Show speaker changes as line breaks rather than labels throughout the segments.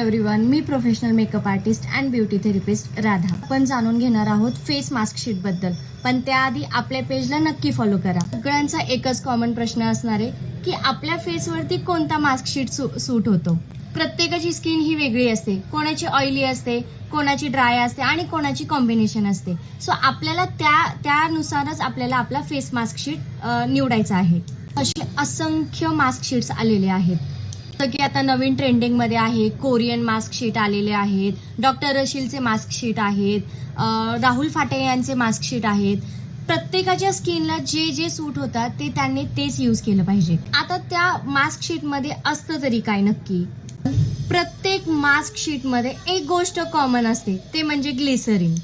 Everyone, me professional makeup artist and beauty therapist Radha. आपण जाणून घेणार आहोत फेस मास्क शीट बद्दल. पण त्याआधी आपल्या पेजला नक्की फॉलो करा. सगळ्यांचा एकच कॉमन प्रश्न असणार आहे की आपल्या फेसवरती कोणता मास्क शीट सूट होतो. प्रत्येकाची स्किन ही वेगळी असते. कोणाची ऑइली असते, कोणाची ड्राय असते आणि कोणाची कॉम्बिनेशन असते. सो आपल्याला त्यानुसारच आपल्याला आपला फेस मास्क शीट निवडायचा आहे. असे असंख्य मास्क शीट्स आलेले आहेत. की आता नवीन ट्रेंडिंग मध्ये आहे. कोरियन मास्क शीट आलेले आहेत, डॉक्टर रशीलचे मास्क शीट आहेत, राहुल फाटे यांचे मास्क शीट आहेत. प्रत्येकाच्या स्किनला जे जे सूट होतात ते त्यांनी तेच यूज केलं पाहिजे. आता त्या मास्क शीट मध्ये असतं तरी काय नक्की? प्रत्येक मास्क शीट मध्ये एक गोष्ट कॉमन असते, ते म्हणजे ग्लिसरीन.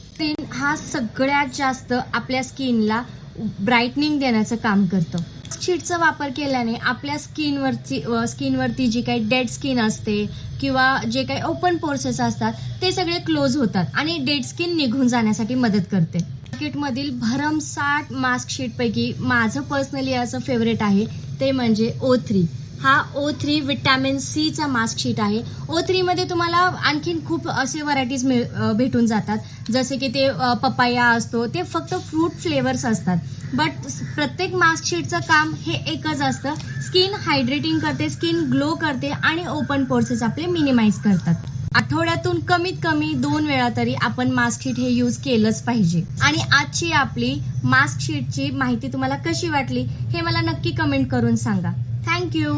हा सगळ्यात जास्त आपल्या स्किनला ब्राईटनिंग देण्याचं काम करतं. शीटचा वापर केल्याने आपल्या स्किनवरती जी काही डेड स्किन असते किंवा जे काही ओपन पोर्सेस असतात ते सगळे क्लोज होतात आणि डेड स्किन निघून जाण्यासाठी मदत करते. मार्केटमधील भरमसाठ मास्क शीटपैकी माझं पर्सनली असं फेवरेट आहे ते म्हणजे O3. हा O3 विटॅमिन सी चा मास्क शीट आहे. O3 मध्ये तुम्हाला आणखीन खूप असे व्हरायटीज भेटून जातात, जसे की ते पपाया असतो, ते फक्त फ्रूट फ्लेवर्स असतात. बट प्रत्येक मास्क शीटचं काम हे एकच असतं, स्किन हायड्रेटिंग करते, स्किन ग्लो करते आणि ओपन पोर्सेस आपले मिनिमाइज करतात. आठवड्यातून कमीत कमी 2 वेळा तरी आपण मास्क शीट हे यूज केलंच पाहिजे. आणि आजची आपली मास्क शीटची माहिती तुम्हाला कशी वाटली हे मला नक्की कमेंट करून सांगा. थँक्यू.